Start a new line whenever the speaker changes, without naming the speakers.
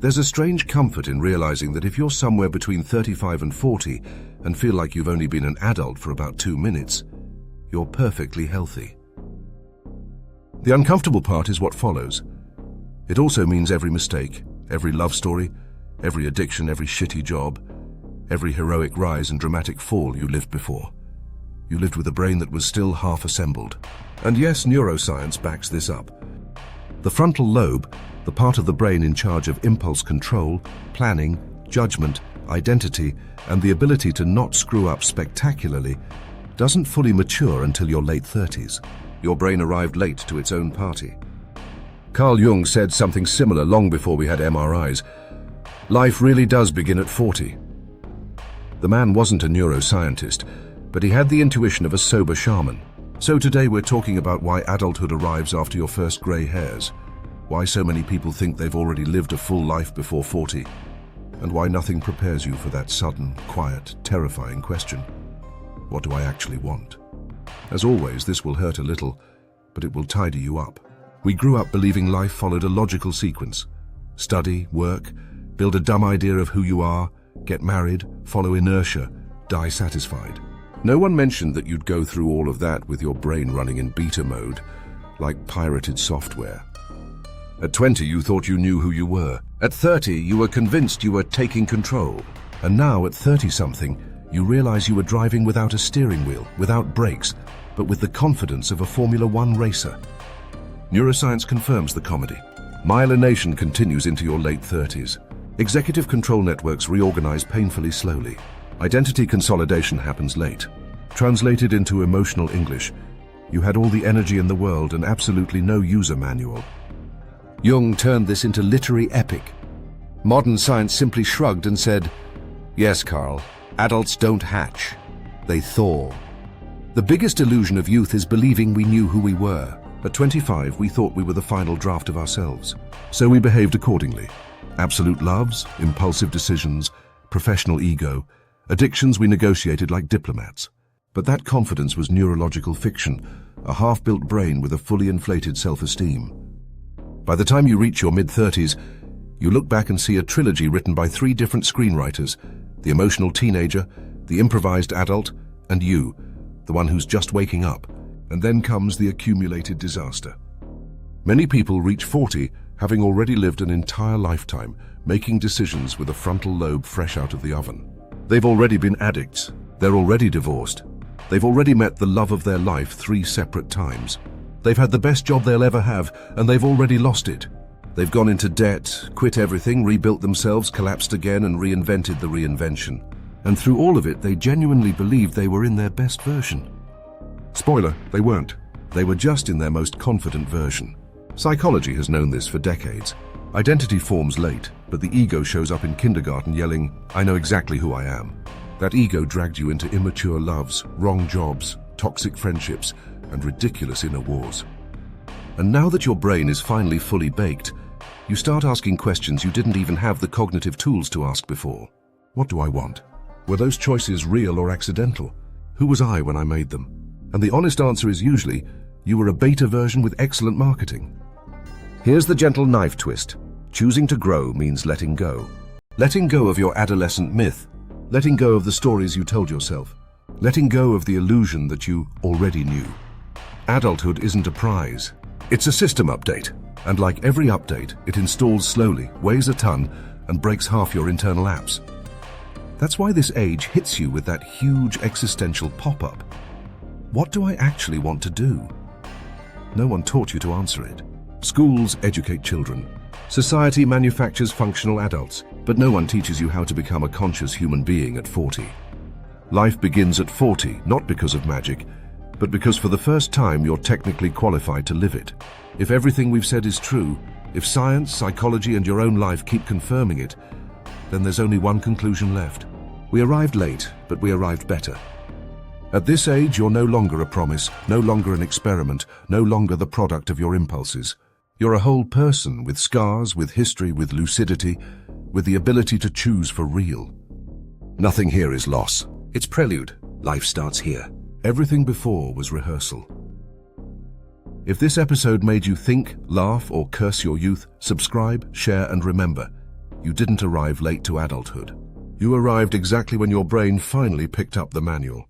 There's a strange comfort in realizing that if you're somewhere between 35 and 40 and feel like you've only been an adult for about 2 minutes, you're perfectly healthy. The uncomfortable part is what follows. It also means every mistake, every love story, every addiction, every shitty job, every heroic rise and dramatic fall you lived before. You lived with a brain that was still half assembled. And yes, neuroscience backs this up. The frontal lobe, the part of the brain in charge of impulse control, planning, judgment, identity, and the ability to not screw up spectacularly, doesn't fully mature until your late 30s. Your brain arrived late to its own party. Carl Jung said something similar long before we had MRIs. Life really does begin at 40. The man wasn't a neuroscientist, but he had the intuition of a sober shaman. So today we're talking about why adulthood arrives after your first grey hairs, why so many people think they've already lived a full life before 40, and why nothing prepares you for that sudden, quiet, terrifying question. What do I actually want? As always, this will hurt a little, but it will tidy you up. We grew up believing life followed a logical sequence. Study, work, build a dumb idea of who you are, get married, follow inertia, die satisfied. No one mentioned that you'd go through all of that with your brain running in beta mode, like pirated software. At 20, you thought you knew who you were. At 30, you were convinced you were taking control. And now, at 30-something, you realize you were driving without a steering wheel, without brakes, but with the confidence of a Formula One racer. Neuroscience confirms the comedy. Myelination continues into your late 30s. Executive control networks reorganize painfully slowly. Identity consolidation happens late. Translated into emotional English, you had all the energy in the world and absolutely no user manual. Jung turned this into literary epic. Modern science simply shrugged and said, "Yes, Carl, adults don't hatch. They thaw." The biggest illusion of youth is believing we knew who we were. At 25, we thought we were the final draft of ourselves. So we behaved accordingly. Absolute loves, impulsive decisions, professional ego, addictions we negotiated like diplomats. But that confidence was neurological fiction, a half-built brain with a fully inflated self-esteem. By the time you reach your mid-30s, you look back and see a trilogy written by 3 different screenwriters: the emotional teenager, the improvised adult, and you, the one who's just waking up. And then comes the accumulated disaster. Many people reach 40 having already lived an entire lifetime, making decisions with a frontal lobe fresh out of the oven. They've already been addicts, they're already divorced, they've already met the love of their life 3 separate times. They've had the best job they'll ever have, and they've already lost it. They've gone into debt, quit everything, rebuilt themselves, collapsed again, and reinvented the reinvention. And through all of it, they genuinely believed they were in their best version. Spoiler, they weren't. They were just in their most confident version. Psychology has known this for decades. Identity forms late, but the ego shows up in kindergarten yelling, "I know exactly who I am." That ego dragged you into immature loves, wrong jobs, toxic friendships, and ridiculous inner wars. And now that your brain is finally fully baked, you start asking questions you didn't even have the cognitive tools to ask before. What do I want? Were those choices real or accidental? Who was I when I made them? And the honest answer is usually, you were a beta version with excellent marketing. Here's the gentle knife twist. Choosing to grow means letting go. Letting go of your adolescent myth. Letting go of the stories you told yourself. Letting go of the illusion that you already knew. Adulthood isn't a prize. It's a system update. And like every update, it installs slowly, weighs a ton, and breaks half your internal apps. That's why this age hits you with that huge existential pop-up. What do I actually want to do? No one taught you to answer it. Schools educate children. Society manufactures functional adults, but no one teaches you how to become a conscious human being at 40. Life begins at 40, not because of magic, but because for the first time you're technically qualified to live it. If everything we've said is true, if science, psychology, and your own life keep confirming it, then there's only one conclusion left. We arrived late, but we arrived better. At this age, you're no longer a promise, no longer an experiment, no longer the product of your impulses. You're a whole person with scars, with history, with lucidity, with the ability to choose for real. Nothing here is loss. It's prelude. Life starts here. Everything before was rehearsal. If this episode made you think, laugh, or curse your youth, subscribe, share, and remember, You didn't arrive late to adulthood. You arrived exactly when your brain finally picked up the manual.